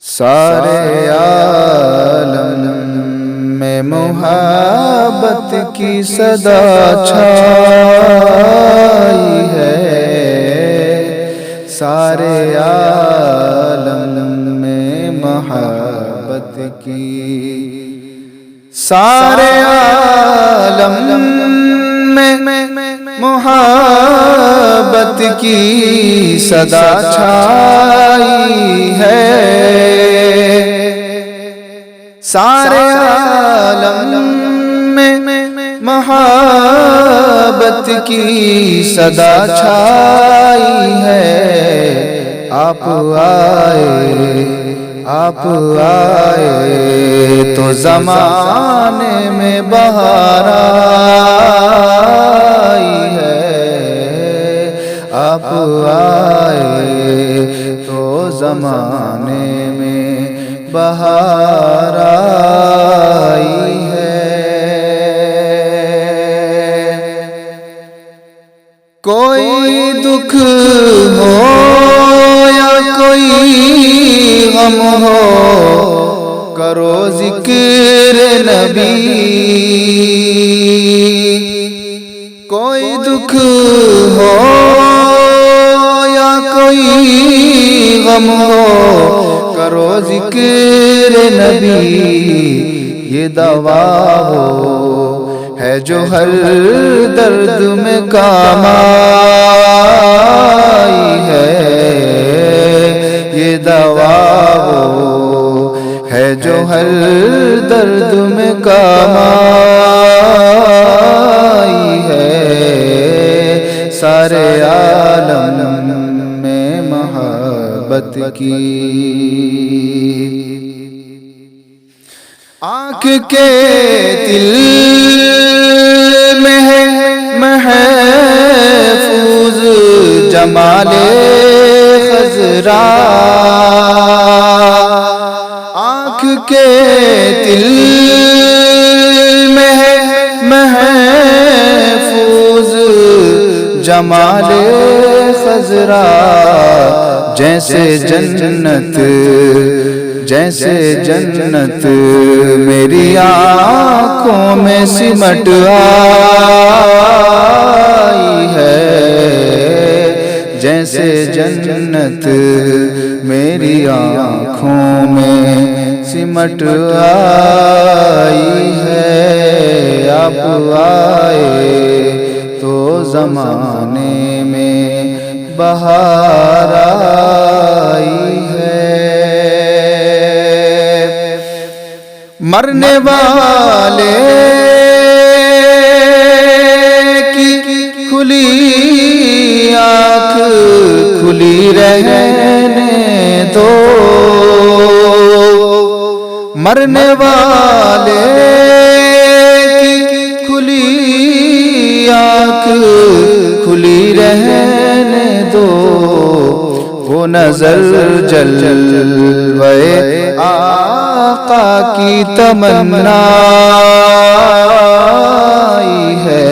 سارے عالم میں محبت کی صدا چھائی ہے، سارے عالم میں محبت کی، سارے عالم میں محبت کی صدا چھائی ہے، سارے عالم میں محبت کی صدا چھائی ہے۔ آپ آئے تو زمانے میں بہار آئی ہے، آپ آئے تو زمانے میں بہار آئی ہے۔ کوئی دکھ ہو یا کوئی غم ہو، کرو ذکر نبی، کوئی دکھ ہو یا کوئی غم ہو، کرو ذکر نبی، یہ دوا ہو ہے جو ہر درد میں کام آئی ہے، یہ دوا ہو ہے جو ہر درد میں کام آئی ہے، سارے عالم میں محبت کی، آنکھ کے دل میں ہے محفوظ جمال خضرا، آنکھ کے دل میں ہے محفوظ جمال خضرا، جیسے جنت میری آنکھوں میں سمٹ آئی ہے، جیسے جنت میری آنکھوں میں سمٹ آئی ہے، آپ آئے تو زمانے میں بہار آئی ہے۔ مرنے والے کی کھلی آنکھ کھلی رہنے دو، مرنے والے کی کھلی آنکھ کھلی رہنے دو، وہ نظر جلوے آقا کی تمنا ہے،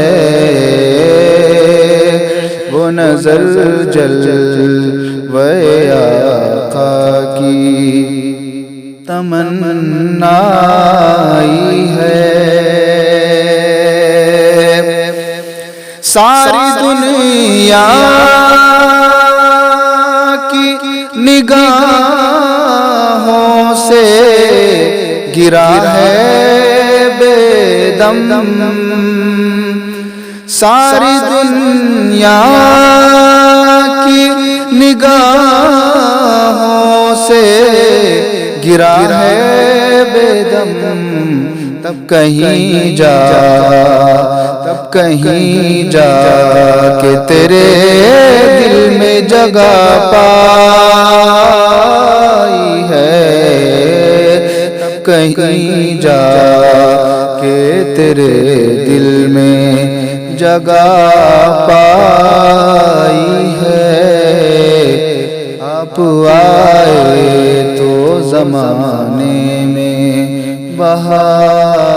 وہ نظر جلوے آقا کی تمنا ہے، ساری دنیا کی نگاہوں سے گرا ہے بے دم، ساری دنیا کی نگاہوں سے گرا ہے بے دم، تب کہیں جا کہ تیرے دل میں جگہ پائی ہے، تب کہیں جا کہ تیرے دل میں جگہ پائی ہے، آپ آئے تو زمانے میں بہار